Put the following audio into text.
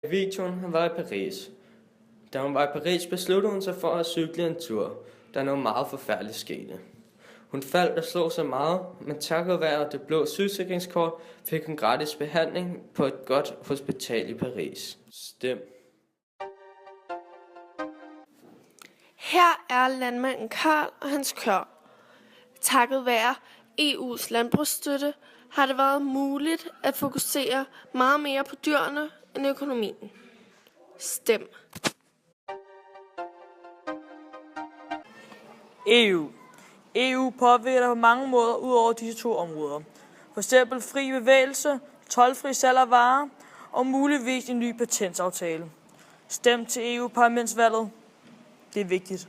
Videoen var i Paris. Da hun var i Paris, besluttede hun sig for at cykle en tur, da noget meget forfærdeligt skete. Hun faldt og slog sig meget, men takket være det blå sygesikringskort fik hun gratis behandling på et godt hospital i Paris. Stem. Her er landmanden Karl og hans kør. Takket være EU's landbrugsstøtte har det været muligt at fokusere meget mere på dyrene end økonomien. Stem. EU påvirker på mange måder ud over disse to områder. For eksempel fri bevægelse, toldfri salg af varer og muligvis en ny patentaftale. Stem til EU-parlamentsvalget. Det er vigtigt.